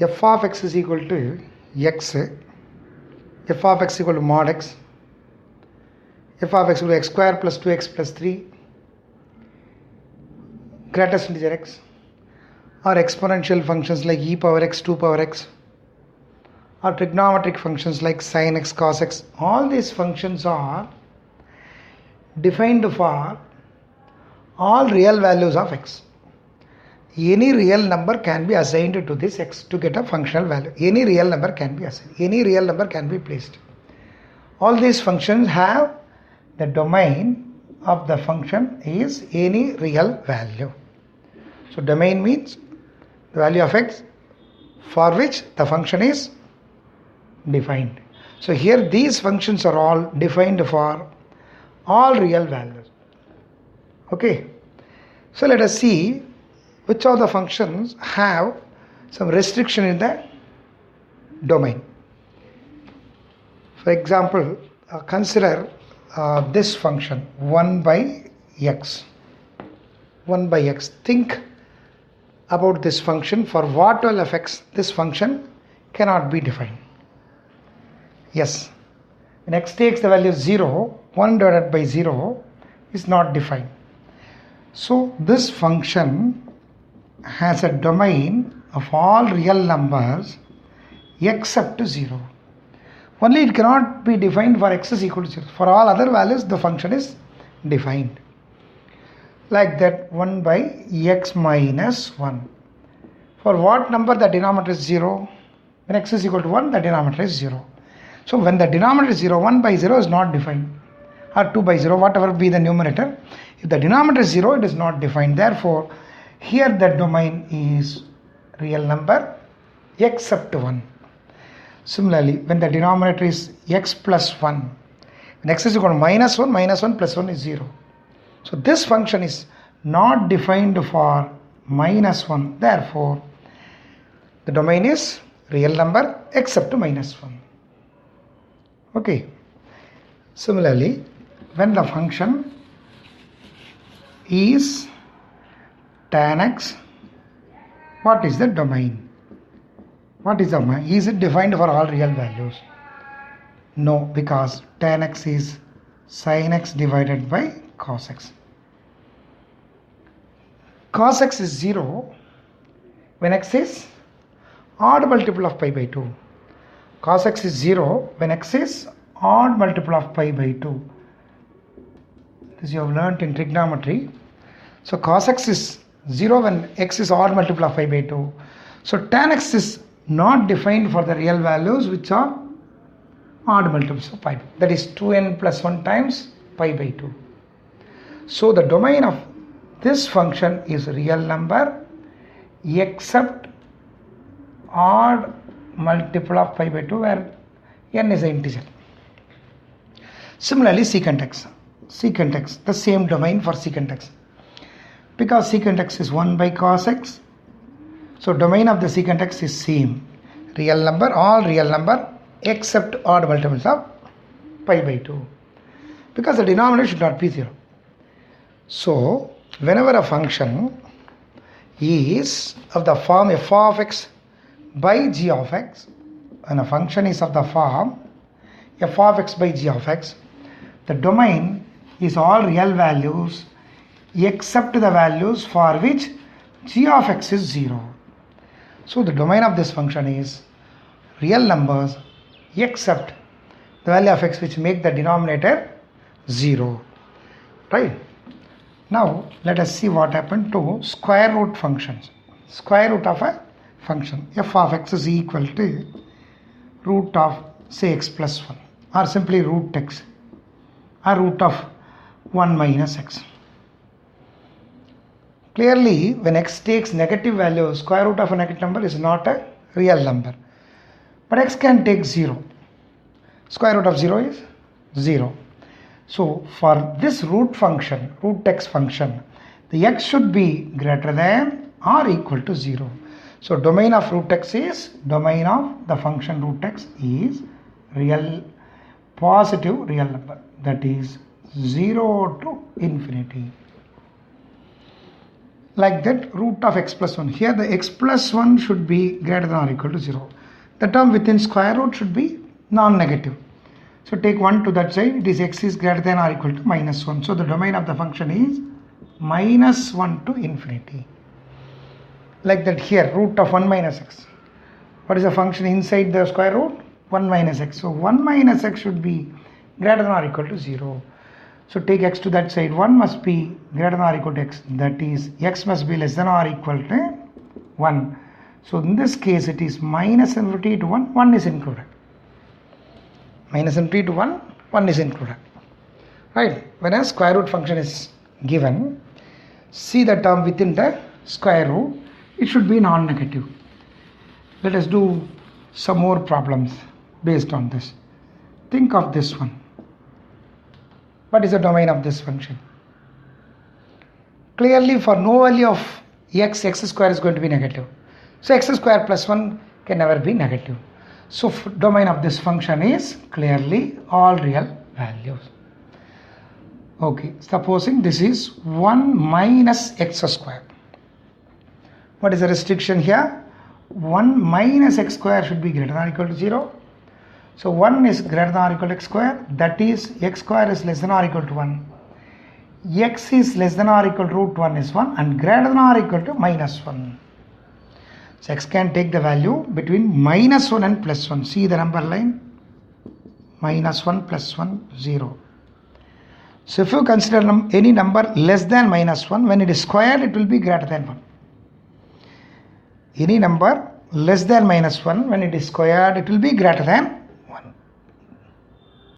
f of x is equal to x, f of x equal to mod x, f of x equal to x square plus 2x plus 3, greatest integer x, or exponential functions like e power x, 2 power x, or trigonometric functions like sin x, cos x. All these functions are defined for all real values of x. Any real number can be assigned to this x to get a functional value. Any real number can be assigned. Any real number can be placed. All these functions have the domain of the function is any real value. So domain means the value of x for which the function is defined. So here these functions are all defined for all real values. Okay. So let us see which of the functions have some restriction in the domain. For example, consider this function 1 by x. 1 by x. Think about this function. For what value of x this function cannot be defined. Yes, when x takes the value 0, 1 divided by 0 is not defined. So this function has a domain of all real numbers except 0. Only it cannot be defined for x is equal to 0. For all other values the function is defined. Like that 1 by x minus 1. For what number the denominator is 0? When x is equal to 1 the denominator is 0. So when the denominator is 0, 1 by 0 is not defined, or 2 by 0, whatever be the numerator. If the denominator is 0, it is not defined. Therefore, here the domain is real number except 1. Similarly, when the denominator is x plus 1, when x is equal to minus 1 plus 1 is 0. So this function is not defined for minus 1. Therefore, the domain is real number except minus 1. Okay. Similarly, when the function is tan x, what is the domain? What is the domain? Is it defined for all real values? No, because tan x is sin x divided by cos x. Cos x is 0 when x is odd multiple of pi by 2. Cos x is 0 when x is odd multiple of pi by 2. This you have learnt in trigonometry. So cos x is 0 when x is odd multiple of pi by 2. So tan x is not defined for the real values which are odd multiples of pi. That is 2n plus 1 times pi by 2. So the domain of this function is real number except odd multiple of pi by 2 where n is an integer. Similarly, secant x. Secant x, the same domain for secant x. Because secant x is 1 by cos x, so domain of the secant x is same. Real number, all real number except odd multiples of pi by 2. Because the denominator should not be 0. So, whenever a function is of the form f of x by g of x, and a function is of the form f of x by g of x, the domain is all real values except the values for which g of x is 0. So the domain of this function is real numbers except the value of x which make the denominator 0. Right? Now let us see what happened to square root functions. Square root of a function f of x is equal to root of say x plus 1 or simply root x or root of 1 minus x. Clearly, when x takes negative value, square root of a negative number is not a real number. But x can take 0. Square root of 0 is 0. So, for this root function, root x function, the x should be greater than or equal to 0. So, domain of root x is, domain of the function root x is real, positive real number. That is 0 to infinity. like that, root of x plus 1. Here the x plus 1 should be greater than or equal to 0. The term within square root should be non-negative. So take 1 to that side, it is x is greater than or equal to minus 1. So the domain of the function is minus 1 to infinity. Like that here, root of 1 minus x. What is the function inside the square root? 1 minus x. So 1 minus x should be greater than or equal to 0. So take x to that side, 1 must be greater than or equal to x. That is, x must be less than or equal to 1. So in this case, it is minus infinity to 1, 1 is included. Minus infinity to 1, 1 is included. Right? When a square root function is given, see the term within the square root, it should be non-negative. Let us do some more problems based on this. Think of this one. What is the domain of this function? Clearly, for no value of x square is going to be negative. So x square plus 1 can never be negative. So domain of this function is clearly all real values. Okay, supposing this is 1 minus x square. What is the restriction here? 1 minus x square should be greater than or equal to 0. So 1 is greater than or equal to x square, that is x square is less than or equal to 1. X is less than or equal to root 1 is 1 and greater than or equal to minus 1. So x can take the value between minus 1 and plus 1. See the number line? Minus 1 plus 1, 0. So if you consider any number less than minus 1, when it is squared, it will be greater than 1. Any number less than minus 1, when it is squared, it will be greater than